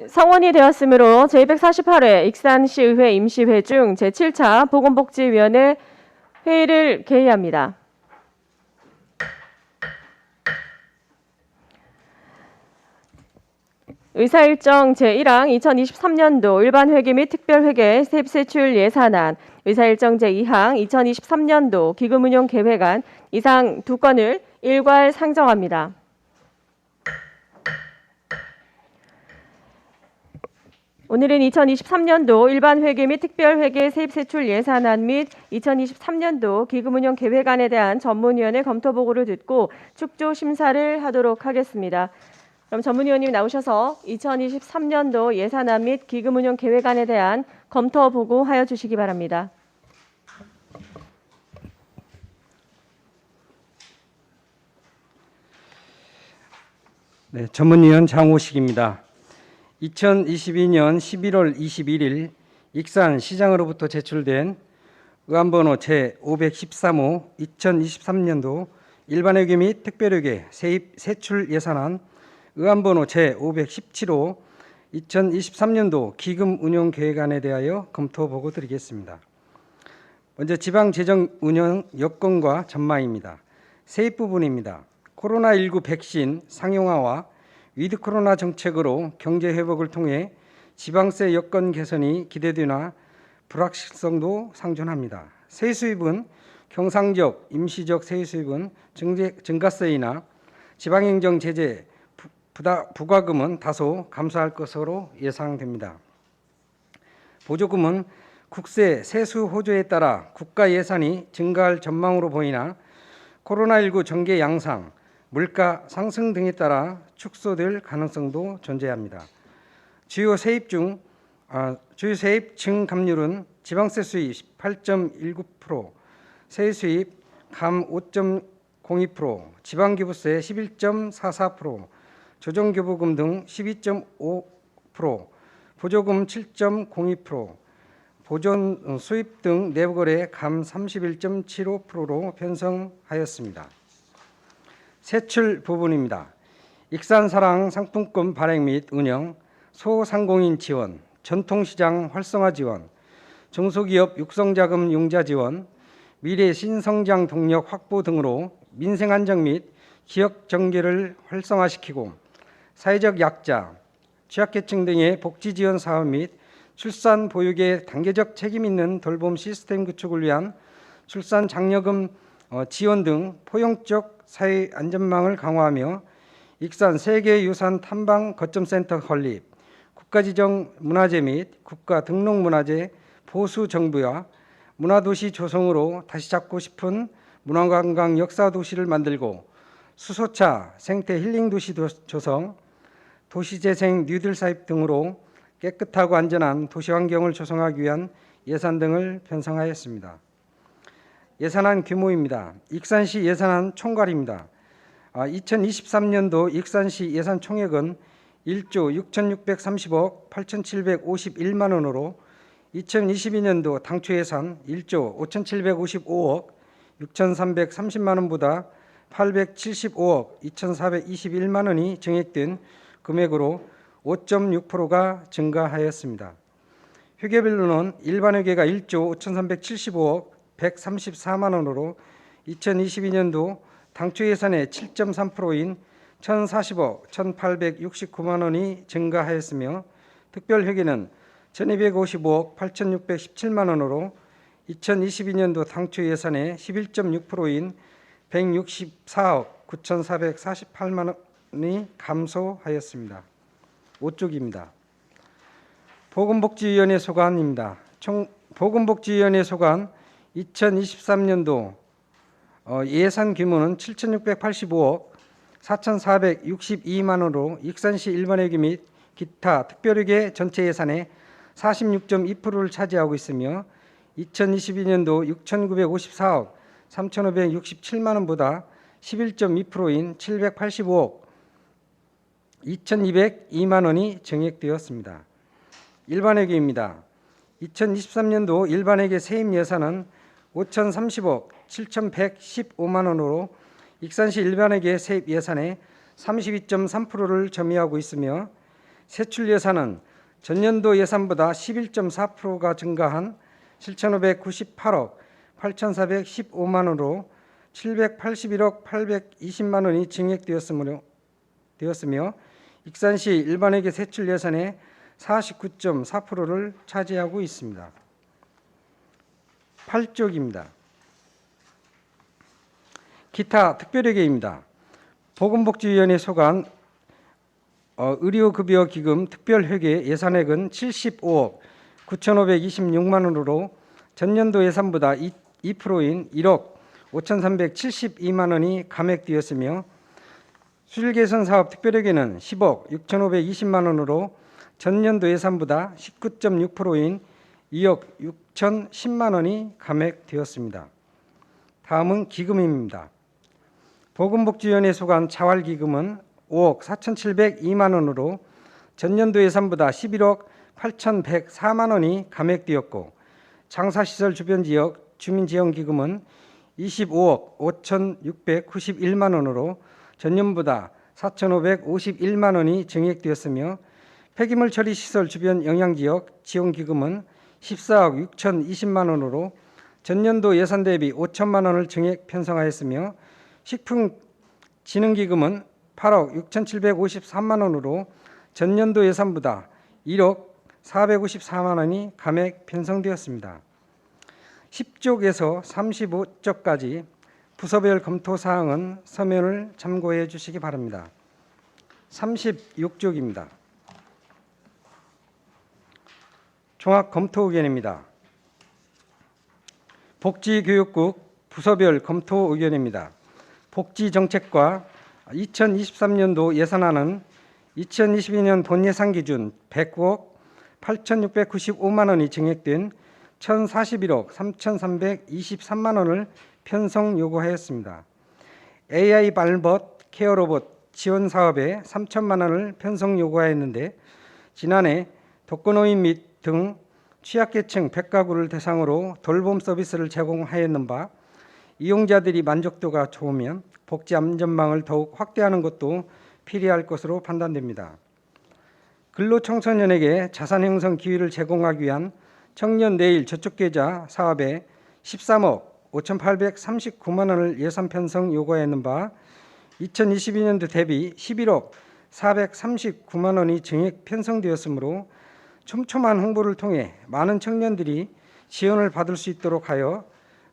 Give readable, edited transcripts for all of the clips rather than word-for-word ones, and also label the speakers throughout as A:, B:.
A: 성원이 되었으므로 제248회 익산시의회 임시회 중 제7차 보건복지위원회 회의를 개의합니다. 의사일정 제1항 2023년도 일반회계 및 특별회계 세입세출 예산안, 의사일정 제2항 2023년도 기금운용계획안 이상 두 건을 일괄 상정합니다. 오늘은 2023년도 일반회계 및 특별회계 세입세출 예산안 및 2023년도 기금운용계획안에 대한 전문위원회 검토보고를 듣고 축조 심사를 하도록 하겠습니다. 그럼 전문위원님 나오셔서 2023년도 예산안 및 기금운용계획안에 대한 검토보고 하여 주시기 바랍니다.
B: 네, 전문위원 장호식입니다. 2022년 11월 21일 익산 시장으로부터 제출된 의안번호 제513호 2023년도 일반회계 및 특별회계 세입 세출 예산안, 의안번호 제517호 2023년도 기금운용계획안에 대하여 검토보고 드리겠습니다. 먼저 지방재정운영 여건과 전망입니다. 세입 부분입니다. 코로나19 백신 상용화와 위드 코로나 정책으로 경제 회복을 통해 지방세 여건 개선이 기대되나 불확실성도 상존합니다. 세수입은 경상적, 임시적 세수입은 증가세이나 지방행정 제재 부과금은 다소 감소할 것으로 예상됩니다. 보조금은 국세 세수 호조에 따라 국가 예산이 증가할 전망으로 보이나 코로나19 전개 양상, 물가 상승 등에 따라 축소될 가능성도 존재합니다. 주요 세입 증감률은 지방세 수입 8.19%, 세수입 감 5.02%, 지방기부세 11.44%, 조정교부금 등 12.5%, 보조금 7.02%, 보존 수입 등 내부거래 감 31.75%로 편성하였습니다. 세출 부분입니다. 익산사랑 상품권 발행 및 운영, 소상공인 지원, 전통시장 활성화 지원, 중소기업 육성자금 융자 지원, 미래 신성장 동력 확보 등으로 민생 안정 및 지역 전개를 활성화시키고 사회적 약자, 취약계층 등의 복지 지원 사업 및 출산 보육의 단계적 책임 있는 돌봄 시스템 구축을 위한 출산 장려금 지원 등 포용적 사회 안전망을 강화하며 익산 세계유산 탐방 거점센터 건립, 국가지정 문화재 및 국가 등록 문화재 보수 정비와 문화도시 조성으로 다시 잡고 싶은 문화관광 역사도시를 만들고 수소차 생태 힐링도시 조성, 도시재생 뉴딜 사업 등으로 깨끗하고 안전한 도시환경을 조성하기 위한 예산 등을 편성하였습니다. 예산안 규모입니다. 익산시 예산안 총괄입니다. 2023년도 익산시 예산 총액은 1조 6,630억 8,751만 원으로 2022년도 당초 예산 1조 5,755억 6,330만 원보다 875억 2,421만 원이 증액된 금액으로 5.6%가 증가하였습니다. 회계별로는 일반회계가 1조 5,375억 134만 원으로 2022년도 당초 예산의 7.3%인 1,040억 1,869만 원이 증가하였으며 특별회계는 1,255억 8,617만 원으로 2022년도 당초 예산의 11.6%인 164억 9,448만 원이 감소하였습니다. 5쪽입니다. 보건복지위원회 소관입니다. 보건복지위원회 소관 2023년도 예산 규모는 7,685억 4,462만 원으로 익산시 일반회계 및 기타 특별회계 전체 예산의 46.2%를 차지하고 있으며 2022년도 6,954억 3,567만 원보다 11.2%인 785억 2,202만 원이 증액되었습니다. 일반회계입니다. 2023년도 일반회계 세입 예산은 5,030억 7,115만 원으로 익산시 일반회계 세입 예산의 32.3%를 점유하고 있으며 세출 예산은 전년도 예산보다 11.4%가 증가한 7,598억 8,415만 원으로 781억 820만 원이 증액되었으며 익산시 일반회계 세출 예산의 49.4%를 차지하고 있습니다. 8쪽입니다. 기타 특별회계입니다. 보건복지위원회 소관 의료급여기금 특별회계 예산액은 75억 9,526만 원으로 전년도 예산보다 2%인 1억 5,372만 원이 감액되었으며 수질개선사업 특별회계는 10억 6,520만 원으로 전년도 예산보다 19.6%인 2억 6,010만 원이 감액되었습니다. 다음은 기금입니다. 보건복지위원회 소관 자활기금은 5억 4,702만 원으로 전년도 예산보다 11억 8,104만 원이 감액되었고 장사시설 주변지역 주민지원기금은 25억 5,691만 원으로 전년보다 4,551만 원이 증액되었으며 폐기물 처리시설 주변 영향지역 지원기금은 14억 6,020만 원으로 전년도 예산 대비 5천만 원을 증액 편성하였으며 식품진흥기금은 8억 6,753만 원으로 전년도 예산보다 1억 454만 원이 감액 편성되었습니다. 10쪽에서 35쪽까지 부서별 검토 사항은 서면을 참고해 주시기 바랍니다. 36쪽입니다. 종합 검토 의견입니다. 복지교육국 부서별 검토 의견입니다. 복지정책과 2023년도 예산안은 2022년 본예산 기준 109억 8,695만 원이 증액된 1,041억 3,323만 원을 편성 요구하였습니다. AI 발벗 케어로봇 지원 사업에 3천만 원을 편성 요구하였는데 지난해 독거노인 및 등 취약계층 100가구를 대상으로 돌봄 서비스를 제공하였는 바 이용자들이 만족도가 좋으면 복지 안전망을 더욱 확대하는 것도 필요할 것으로 판단됩니다. 근로청소년에게 자산 형성 기회를 제공하기 위한 청년 내일 저축계좌 사업에 13억 5,839만 원을 예산 편성 요구하였는 바 2022년도 대비 11억 439만 원이 증액 편성되었으므로 촘촘한 홍보를 통해 많은 청년들이 지원을 받을 수 있도록 하여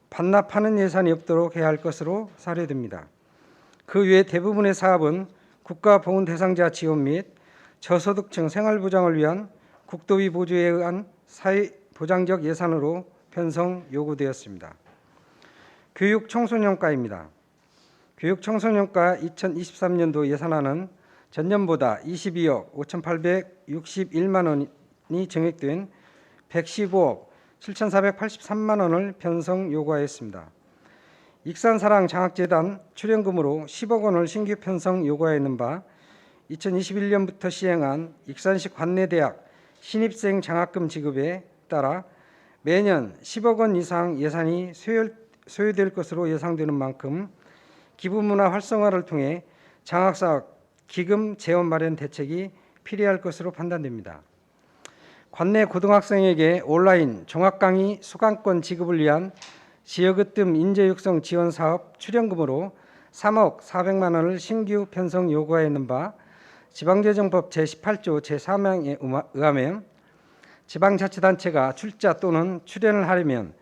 B: 반납하는 예산이 없도록 해야 할 것으로 사료됩니다. 그 외 대부분의 사업은 국가보훈 대상자 지원 및 저소득층 생활보장을 위한 국도비 보조에 의한 사회보장적 예산으로 편성 요구되었습니다. 교육청소년과입니다. 교육청소년과 2023년도 예산안은 전년보다 22억 5,861만 원이 증액된 115억 7,483만 원을 편성 요구하였습니다. 익산사랑 장학재단 출연금으로 10억 원을 신규 편성 요구하였는 바 2021년부터 시행한 익산시 관내대학 신입생 장학금 지급에 따라 매년 10억 원 이상 예산이 소요될 것으로 예상되는 만큼 기부문화 활성화를 통해 장학사업 기금 재원 마련 대책이 필요할 것으로 판단됩니다. 관내 고등학생에게 온라인 종합강의 수강권 지급을 위한 지역으뜸 인재육성 지원 사업 출연금으로 3억 400만 원을 신규 편성 요구하였는 바 지방재정법 제18조 제3항에 의하면 지방자치단체가 출자 또는 출연을 하려면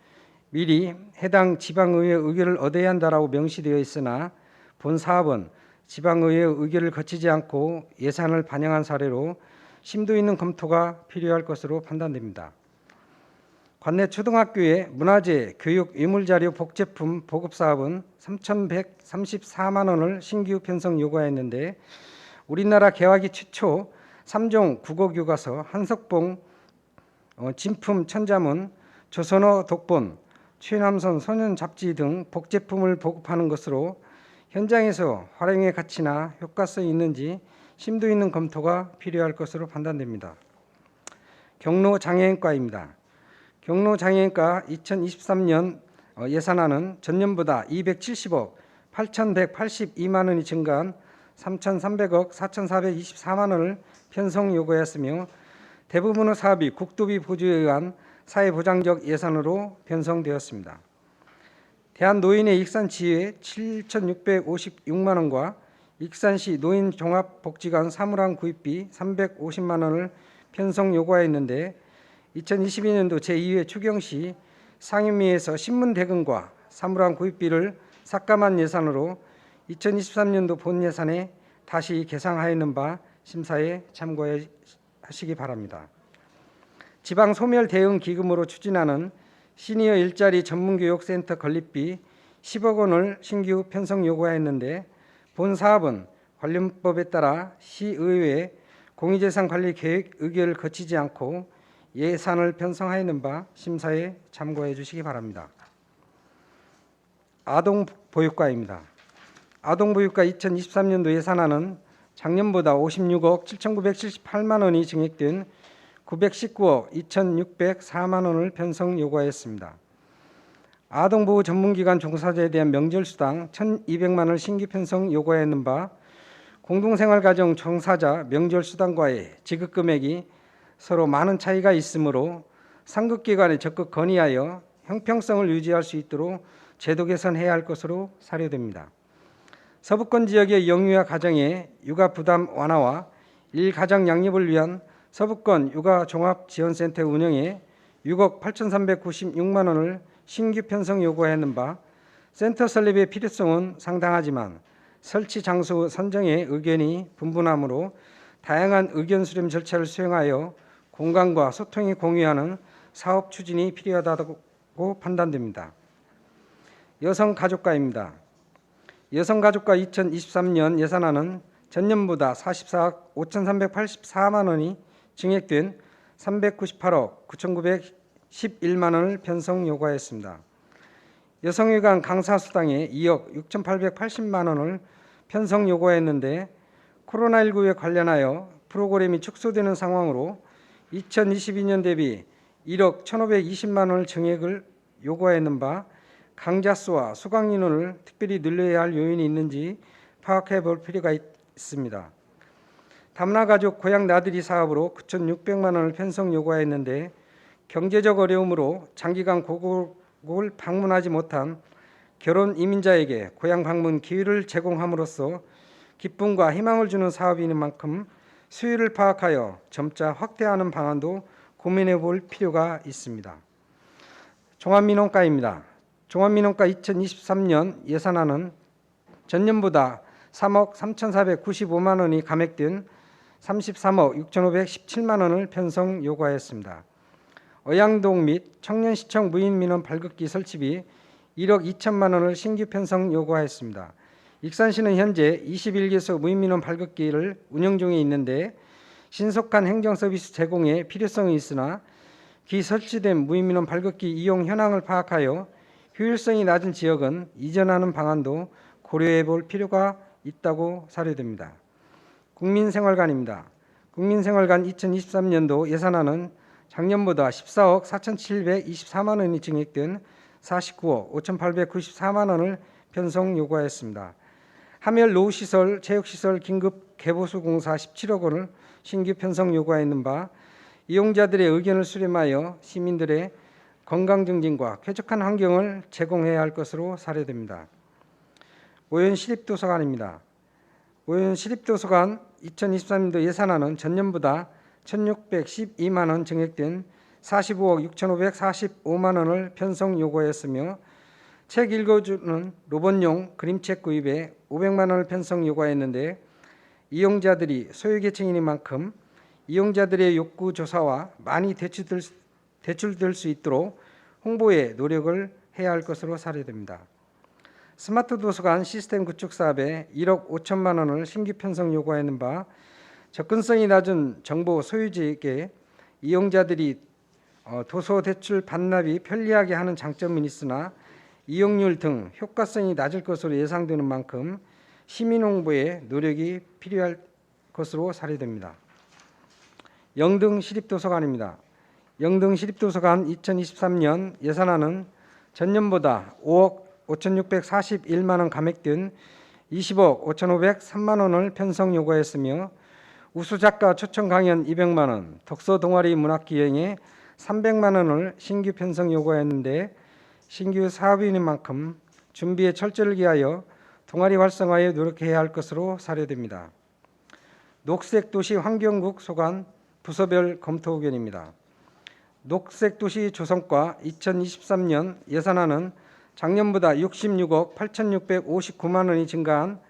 B: 미리 해당 지방의회 의결을 얻어야 한다라고 명시되어 있으나 본 사업은 지방의회 의결을 거치지 않고 예산을 반영한 사례로 심도 있는 검토가 필요할 것으로 판단됩니다. 관내 초등학교의 문화재, 교육, 유물자료, 복제품 보급 사업은 3,134만 원을 신규 편성 요구하였는데 우리나라 개화기 최초 3종 국어교과서 한석봉 진품 천자문, 조선어 독본, 최남선 소년 잡지 등 복제품을 보급하는 것으로 현장에서 활용의 가치나 효과성이 있는지 심도 있는 검토가 필요할 것으로 판단됩니다. 경로장애인과입니다. 경로장애인과 2023년 예산안은 전년보다 270억 8,182만 원이 증가한 3,300억 4,424만 원을 편성 요구하였으며 대부분의 사업이 국토비 보조에 의한 사회보장적 예산으로 편성되었습니다. 대한노인의 익산지회 7,656만 원과 익산시 노인종합복지관 사물함 구입비 350만 원을 편성 요구하였는데 2022년도 제2회 추경시 상임위에서 신문대금과 사물함 구입비를 삭감한 예산으로 2023년도 본 예산에 다시 계상하였는 바 심사에 참고하시기 바랍니다. 지방 소멸 대응 기금으로 추진하는 시니어 일자리 전문교육센터 건립비 10억 원을 신규 편성 요구하였는데 본 사업은 관련법에 따라 시의회 공유재산관리계획 의결을 거치지 않고 예산을 편성하였는 바 심사에 참고해 주시기 바랍니다. 아동보육과입니다. 아동보육과 2023년도 예산안은 작년보다 56억 7,978만 원이 증액된 919억 2,604만 원을 편성 요구하였습니다. 아동보호 전문기관 종사자에 대한 명절수당 1,200만 원을 신규 편성 요구하였는 바 공동생활가정 종사자 명절수당과의 지급금액이 서로 많은 차이가 있으므로 상급기관에 적극 건의하여 형평성을 유지할 수 있도록 제도 개선해야 할 것으로 사료됩니다. 서부권 지역의 영유아 가정의 육아 부담 완화와 일가정 양립을 위한 서부권 육아종합지원센터 운영에 6억 8,396만 원을 신규 편성 요구하였는 바 센터 설립의 필요성은 상당하지만 설치 장소 선정에 의견이 분분하므로 다양한 의견 수렴 절차를 수행하여 공간과 소통이 공유하는 사업 추진이 필요하다고 판단됩니다. 여성가족과입니다. 여성가족과 2023년 예산안은 전년보다 44억 5,384만 원이 증액된 398억 9,911만 원을 편성 요구하였습니다. 여성회관 강사수당에 2억 6,880만 원을 편성 요구하였는데 코로나19에 관련하여 프로그램이 축소되는 상황으로 2022년 대비 1억 1,520만 원을 증액을 요구하였는 바 강좌 수와 수강 인원을 특별히 늘려야 할 요인이 있는지 파악해 볼 필요가 있습니다. 다문화가족 고향 나들이 사업으로 9,600만 원을 편성 요구하였는데 경제적 어려움으로 장기간 고국을 방문하지 못한 결혼 이민자에게 고향 방문 기회를 제공함으로써 기쁨과 희망을 주는 사업인 만큼 수요를 파악하여 점차 확대하는 방안도 고민해 볼 필요가 있습니다. 종합민원과입니다. 종합민원과 2023년 예산안은 전년보다 3억 3,495만 원이 감액된 33억 6,517만 원을 편성 요구하였습니다. 의양동 및 청년시청 무인민원 발급기 설치비 1억 2천만 원을 신규 편성 요구하였습니다. 익산시는 현재 21개소 무인민원 발급기를 운영 중에 있는데 신속한 행정서비스 제공에 필요성이 있으나 기설치된 무인민원 발급기 이용 현황을 파악하여 효율성이 낮은 지역은 이전하는 방안도 고려해 볼 필요가 있다고 사료됩니다. 국민생활관입니다. 국민생활관 2023년도 예산안은 작년보다 14억 4,724만 원이 증액된 49억 5,894만 원을 편성 요구하였습니다. 하멸 노후시설, 체육시설 긴급 개보수 공사 17억 원을 신규 편성 요구하였는 바 이용자들의 의견을 수렴하여 시민들의 건강 증진과 쾌적한 환경을 제공해야 할 것으로 사료됩니다. 오연 시립도서관입니다. 오연 시립도서관 2023년도 예산안은 전년보다 1,612만 원 증액된 45억 6,545만 원을 편성 요구하였으며 책 읽어주는 로봇용 그림책 구입에 500만 원을 편성 요구하였는데 이용자들이 소유계층인 만큼 이용자들의 욕구 조사와 많이 대출될 수 있도록 홍보에 노력을 해야 할 것으로 사료됩니다. 스마트 도서관 시스템 구축 사업에 1억 5천만 원을 신규 편성 요구하는 바 접근성이 낮은 정보 소유자에게 이용자들이 도서 대출 반납이 편리하게 하는 장점은 있으나 이용률 등 효과성이 낮을 것으로 예상되는 만큼 시민 홍보에 노력이 필요할 것으로 사료됩니다. 영등 시립도서관입니다. 영등 시립도서관 2023년 예산안은 전년보다 5억 5,641만 원 감액된 20억 5,503만 원을 편성 요구하였으며 우수작가 초청 강연 200만 원, 독서 동아리 문학기행에 300만 원을 신규 편성 요구하였는데 신규 사업인인 만큼 준비에 철저를 기하여 동아리 활성화에 노력해야 할 것으로 사료됩니다. 녹색도시 환경국 소관 부서별 검토 의견입니다. 녹색도시 조성과 2023년 예산안은 작년보다 66억 8,659만 원이 증가한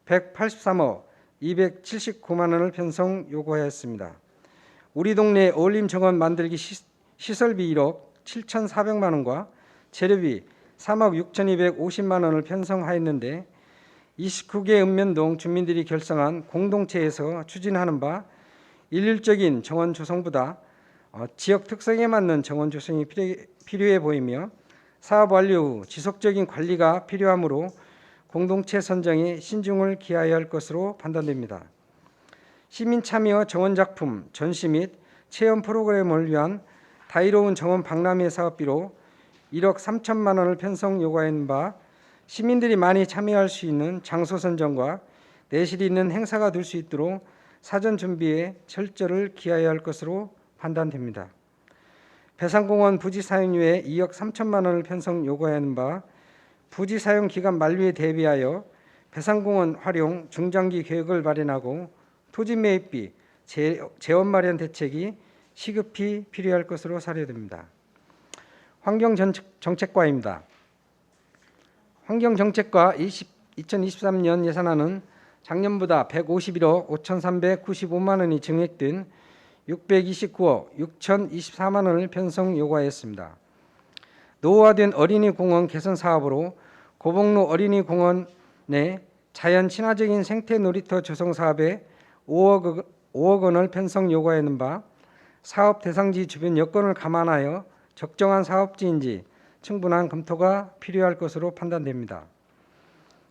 B: 183억 279만 원을 편성 요구하였습니다. 우리 동네 어울림 정원 만들기 시설비 1억 7,400만 원과 재료비 3억 6,250만 원을 편성하였는데 29개 읍면동 주민들이 결성한 공동체에서 추진하는 바 일률적인 정원 조성보다 지역 특성에 맞는 정원 조성이 필요해 보이며 사업 완료 후 지속적인 관리가 필요하므로 공동체 선정에 신중을 기하여야 할 것으로 판단됩니다. 시민 참여 정원 작품, 전시 및 체험 프로그램을 위한 다이로운 정원 박람회 사업비로 1억 3천만 원을 편성 요구하는 바 시민들이 많이 참여할 수 있는 장소 선정과 내실 있는 행사가 될 수 있도록 사전 준비에 철저를 기하여야 할 것으로 판단됩니다. 배산공원 부지 사용료에 2억 3천만 원을 편성 요구하는 바 부지 사용 기간 만료에 대비하여 배산공원 활용 중장기 계획을 마련하고 토지 매입비, 재원 마련 대책이 시급히 필요할 것으로 사료됩니다. 환경정책과입니다. 환경정책과 2023년 예산안은 작년보다 151억 5,395만 원이 증액된 629억 6,024만 원을 편성 요구하였습니다. 노후화된 어린이공원 개선 사업으로 고봉로 어린이공원 내 자연 친화적인 생태 놀이터 조성 사업에 5억 원을 편성 요구하는 바 사업 대상지 주변 여건을 감안하여 적정한 사업지인지 충분한 검토가 필요할 것으로 판단됩니다.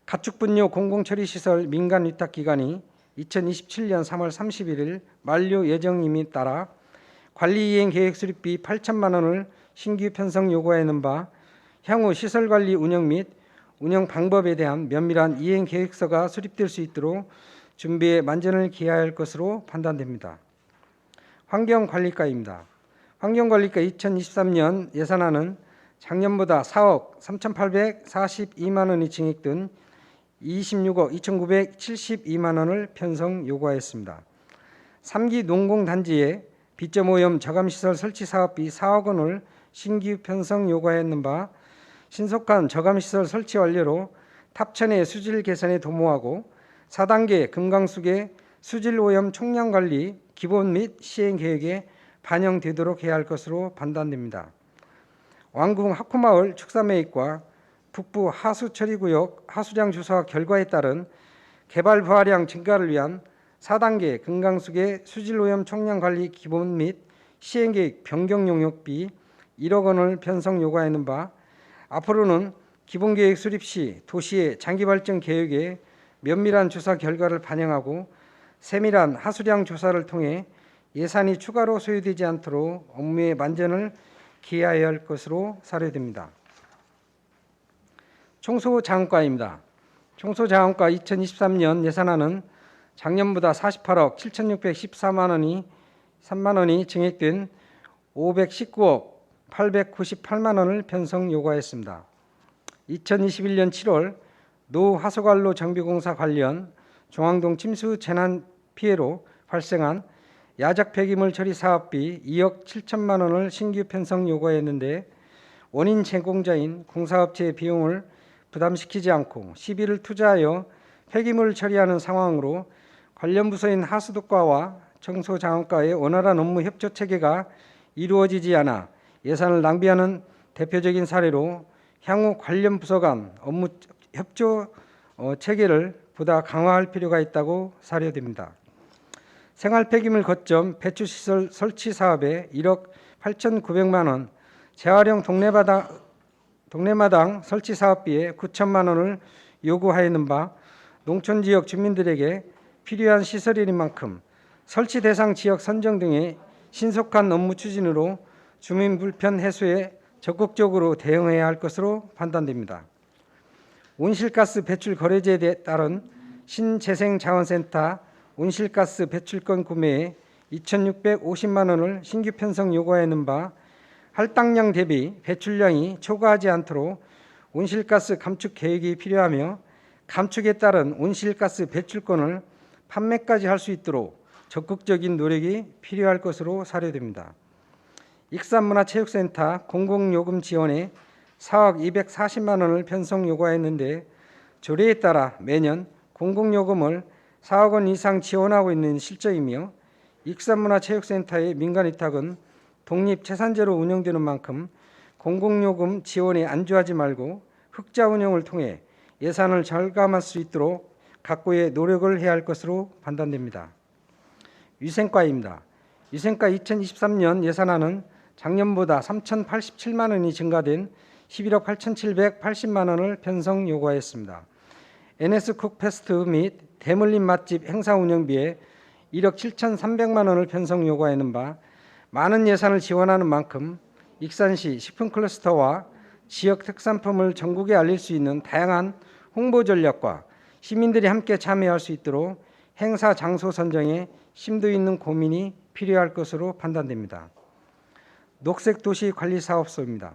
B: 가축분뇨 공공처리시설 민간 위탁 기간이 2027년 3월 31일 만료 예정임에 따라 관리이행 계획 수립비 8천만 원을 신규 편성 요구하는 바 향후 시설관리 운영 및 운영 방법에 대한 면밀한 이행 계획서가 수립될 수 있도록 준비에 만전을 기하여야 할 것으로 판단됩니다. 환경관리과입니다. 환경관리과 2023년 예산안은 작년보다 4억 3,842만 원이 증액된 26억 2,972만 원을 편성 요구하였습니다. 3기 농공단지에 비점오염 저감시설 설치 사업비 4억 원을 신규 편성 요구하였는 바 신속한 저감시설 설치 완료로 탑천의 수질 개선에 도모하고 4단계 금강수계 수질오염 총량관리 기본 및 시행 계획에 반영되도록 해야 할 것으로 판단됩니다. 왕궁 하쿠마을 축사매입과 북부 하수처리구역 하수량 조사 결과에 따른 개발 부하량 증가를 위한 4단계 금강수계 수질오염 총량관리 기본 및 시행계획 변경 용역비 1억 원을 편성 요구하는 바 앞으로는 기본계획 수립 시 도시의 장기발전 계획에 면밀한 조사 결과를 반영하고 세밀한 하수량 조사를 통해 예산이 추가로 소요되지 않도록 업무의 만전을 기하여야 할 것으로 사료됩니다. 청소자원과입니다. 청소자원과 2023년 예산안은 작년보다 48억 7,614만 원이 증액된 519억 898만 원을 편성 요구하였습니다. 2021년 7월 노하수관로 정비공사 관련 중앙동 침수 재난 피해로 발생한 야적 폐기물 처리 사업비 2억 7천만 원을 신규 편성 요구했는데 원인 제공자인 공사업체의 비용을 부담시키지 않고 시비를 투자하여 폐기물을 처리하는 상황으로 관련 부서인 하수도과와 청소자원과의 원활한 업무 협조 체계가 이루어지지 않아 예산을 낭비하는 대표적인 사례로 향후 관련 부서 간 업무 협조 체계를 보다 강화할 필요가 있다고 사료됩니다. 생활폐기물 거점 배출시설 설치 사업에 1억 8,900만 원, 재활용 동네마당 설치 사업비에 9천만 원을 요구하였는 바 농촌지역 주민들에게 필요한 시설인 만큼 설치 대상 지역 선정 등의 신속한 업무 추진으로 주민 불편 해소에 적극적으로 대응해야 할 것으로 판단됩니다. 온실가스 배출 거래제에 따른 신재생자원센터 온실가스 배출권 구매에 2,650만 원을 신규 편성 요구하였는 바 할당량 대비 배출량이 초과하지 않도록 온실가스 감축 계획이 필요하며 감축에 따른 온실가스 배출권을 판매까지 할 수 있도록 적극적인 노력이 필요할 것으로 사료됩니다. 익산문화체육센터 공공요금 지원에 4억 240만 원을 편성 요구하였는데 조례에 따라 매년 공공요금을 4억 원 이상 지원하고 있는 실정이며 익산문화체육센터의 민간위탁은 독립재산제로 운영되는 만큼 공공요금 지원에 안주하지 말고 흑자 운영을 통해 예산을 절감할 수 있도록 각고의 노력을 해야 할 것으로 판단됩니다. 위생과입니다. 위생과 2023년 예산안은 작년보다 3,087만 원이 증가된 11억 8,780만 원을 편성 요구하였습니다. NS쿡 페스트 및 대물림 맛집 행사 운영비에 1억 7,300만 원을 편성 요구하는 바 많은 예산을 지원하는 만큼 익산시 식품클러스터와 지역 특산품을 전국에 알릴 수 있는 다양한 홍보 전략과 시민들이 함께 참여할 수 있도록 행사 장소 선정에 심도 있는 고민이 필요할 것으로 판단됩니다. 녹색도시관리사업소입니다.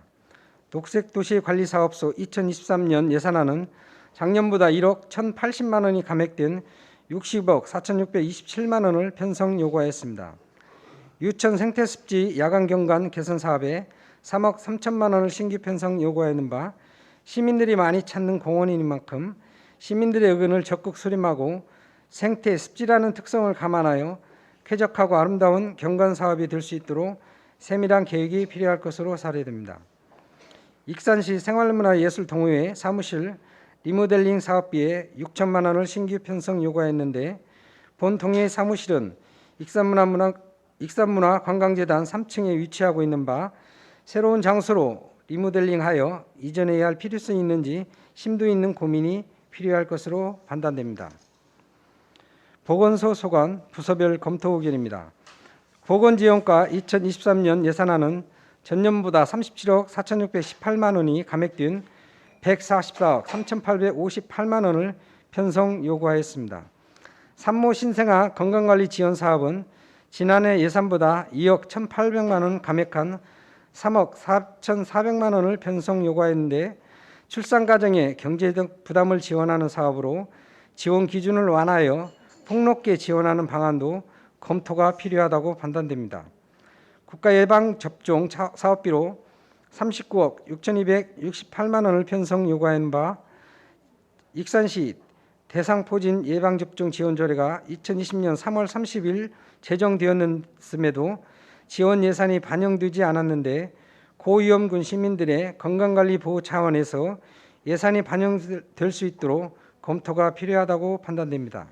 B: 녹색도시관리사업소 2023년 예산안은 작년보다 1억 1,080만 원이 감액된 60억 4,627만 원을 편성 요구하였습니다. 유천 생태습지 야간경관 개선 사업에 3억 3천만 원을 신규 편성 요구하는 바 시민들이 많이 찾는 공원인 만큼 시민들의 의견을 적극 수렴하고 생태습지라는 특성을 감안하여 쾌적하고 아름다운 경관 사업이 될 수 있도록 세밀한 계획이 필요할 것으로 사료됩니다. 익산시 생활문화예술동호회 사무실 리모델링 사업비에 6천만 원을 신규 편성 요구했는데 본 동호회 사무실은 익산문화관광재단 3층에 위치하고 있는 바 새로운 장소로 리모델링하여 이전해야 할 필요성이 있는지 심도 있는 고민이 필요할 것으로 판단됩니다. 보건소 소관 부서별 검토 의견입니다. 보건지원과 2023년 예산안은 전년보다 37억 4,618만 원이 감액된 144억 3,858만 원을 편성 요구하였습니다. 산모 신생아 건강관리 지원 사업은 지난해 예산보다 2억 1,800만 원 감액한 3억 4,400만 원을 편성 요구하였는데 출산 가정의 경제적 부담을 지원하는 사업으로 지원 기준을 완화하여 폭넓게 지원하는 방안도 검토가 필요하다고 판단됩니다. 국가예방접종 사업비로 39억 6,268만 원을 편성 요구하는 바 익산시 대상포진 예방접종 지원조례가 2020년 3월 30일 제정되었음에도 지원 예산이 반영되지 않았는데 고위험군 시민들의 건강관리 보호 차원에서 예산이 반영될 수 있도록 검토가 필요하다고 판단됩니다.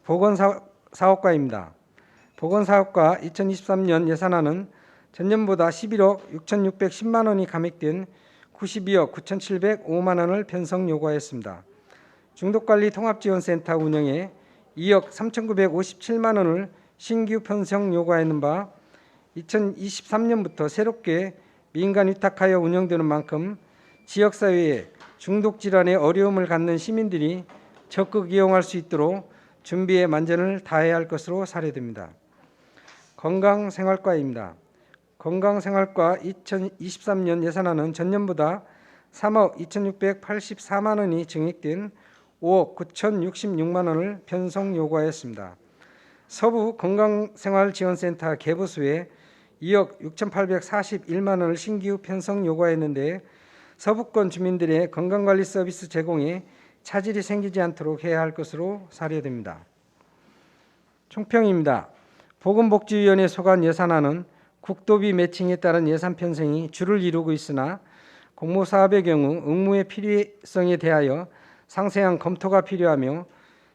B: 보건사업과입니다. 보건사업과 2023년 예산안은 전년보다 11억 6,610만 원이 감액된 92억 9,705만 원을 편성 요구하였습니다. 중독관리 통합지원센터 운영에 2억 3,957만 원을 신규 편성 요구하는 바 2023년부터 새롭게 민간 위탁하여 운영되는 만큼 지역사회에 중독질환에 어려움을 갖는 시민들이 적극 이용할 수 있도록 준비에 만전을 다해야 할 것으로 사료됩니다. 건강생활과입니다. 건강생활과 2023년 예산안은 전년보다 3억 2,684만 원이 증액된 5억 9,066만 원을 편성 요구하였습니다. 서부 건강생활지원센터 개보수에 2억 6,841만 원을 신규 편성 요구했는데 서부권 주민들의 건강관리 서비스 제공에 차질이 생기지 않도록 해야 할 것으로 사료됩니다. 총평입니다. 보건복지위원회 소관 예산안은 국도비 매칭에 따른 예산 편성이 주를 이루고 있으나 공모사업의 경우 응모의 필요성에 대하여 상세한 검토가 필요하며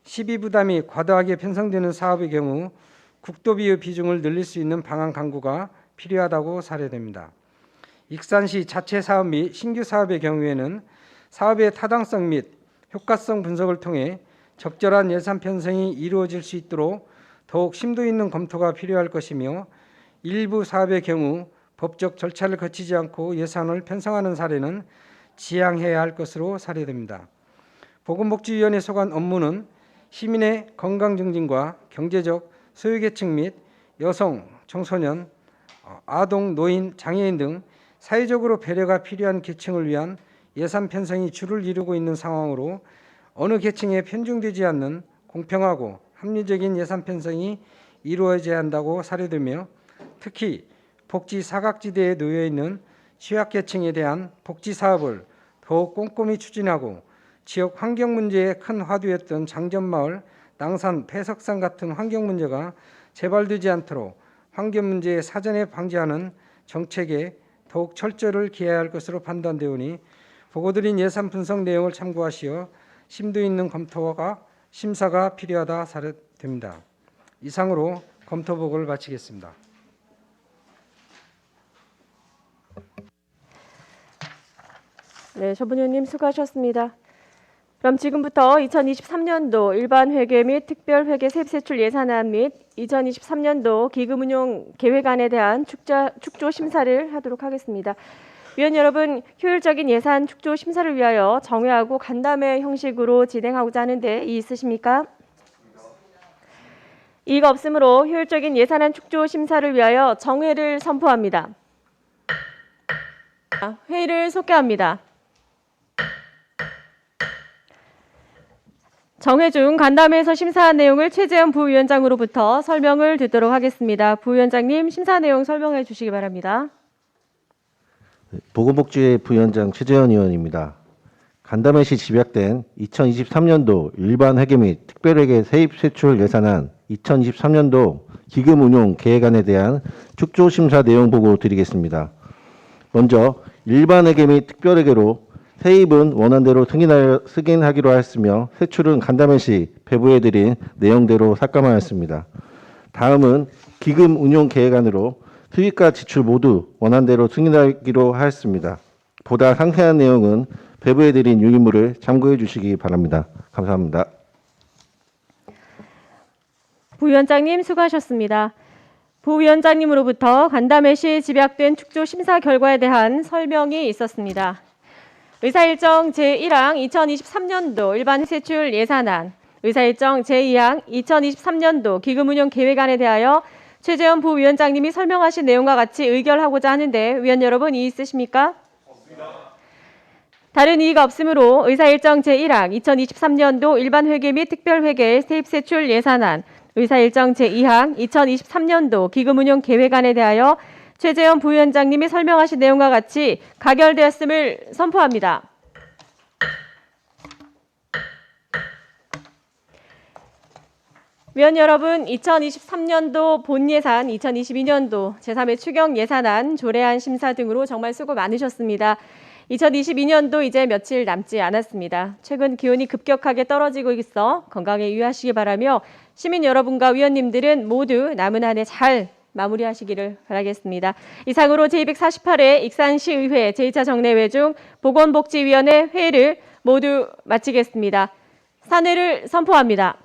B: 시비 부담이 과도하게 편성되는 사업의 경우 국도비의 비중을 늘릴 수 있는 방안 강구가 필요하다고 사료됩니다. 익산시 자체 사업 및 신규 사업의 경우에는 사업의 타당성 및 효과성 분석을 통해 적절한 예산 편성이 이루어질 수 있도록 더욱 심도 있는 검토가 필요할 것이며 일부 사업의 경우 법적 절차를 거치지 않고 예산을 편성하는 사례는 지양해야 할 것으로 사료됩니다. 보건복지위원회 소관 업무는 시민의 건강 증진과 경제적 소외계층 및 여성, 청소년, 아동, 노인, 장애인 등 사회적으로 배려가 필요한 계층을 위한 예산 편성이 주를 이루고 있는 상황으로 어느 계층에 편중되지 않는 공평하고 합리적인 예산 편성이 이루어져야 한다고 사료되며, 특히 복지 사각지대에 놓여 있는 취약계층에 대한 복지 사업을 더욱 꼼꼼히 추진하고 지역 환경 문제의 큰 화두였던 장전마을, 낭산, 패석산 같은 환경 문제가 재발되지 않도록 환경 문제의 사전에 방지하는 정책에 더욱 철저를 기해야 할 것으로 판단되오니 보고드린 예산 분석 내용을 참고하시어 심도 있는 검토가 심사가 필요하다 사료됩니다. 이상으로 검토 보고를 마치겠습니다.
A: 네, 조분 의원님 수고하셨습니다. 그럼 지금부터 2023년도 일반 회계 및 특별 회계 세입 세출 예산안 및 2023년도 기금 운용 계획안에 대한 축조 심사를 하도록 하겠습니다. 위원 여러분, 효율적인 예산 축조 심사를 위하여 정회하고 간담회 형식으로 진행하고자 하는데 이의 있으십니까? 이의가 없으므로 효율적인 예산안 축조 심사를 위하여 정회를 선포합니다. 회의를 속개합니다. 정회 중 간담회에서 심사한 내용을 최재현 부위원장으로부터 설명을 듣도록 하겠습니다. 부위원장님, 심사 내용 설명해 주시기 바랍니다.
C: 보건복지회 부위원장 최재현 의원입니다. 간담회 시 집약된 2023년도 일반 회계 및 특별회계 세입 세출 예산안 2023년도 기금 운용 계획안에 대한 축조 심사 내용 보고 드리겠습니다. 먼저 일반 회계 및 특별회계로 세입은 원안대로 승인하기로 하였으며 세출은 간담회 시 배부해드린 내용대로 삭감하였습니다. 다음은 기금 운용 계획안으로 수익과 지출 모두 원안대로 승인하기로 하였습니다. 보다 상세한 내용은 배부해드린 유의물을 참고해 주시기 바랍니다. 감사합니다.
A: 부위원장님 수고하셨습니다. 부위원장님으로부터 간담회 시 집약된 축조 심사 결과에 대한 설명이 있었습니다. 의사일정 제1항 2023년도 일반 세출 예산안, 의사일정 제2항 2023년도 기금운용 계획안에 대하여 최재현 부위원장님이 설명하신 내용과 같이 의결하고자 하는데 위원 여러분 이의 있으십니까? 없습니다. 다른 이의가 없으므로 의사일정 제1항 2023년도 일반 회계 및 특별회계 세입 세출 예산안, 의사일정 제2항 2023년도 기금운용 계획안에 대하여 최재현 부위원장님이 설명하신 내용과 같이 가결되었음을 선포합니다. 위원 여러분, 2023년도 본예산, 2022년도 제3회 추경 예산안, 조례안 심사 등으로 정말 수고 많으셨습니다. 2022년도 이제 며칠 남지 않았습니다. 최근 기온이 급격하게 떨어지고 있어 건강에 유의하시기 바라며 시민 여러분과 위원님들은 모두 남은 한 해 잘 마무리하시기를 바라겠습니다. 이상으로 제248회 익산시의회 제2차 정례회 중 보건복지위원회 회의를 모두 마치겠습니다. 산회를 선포합니다.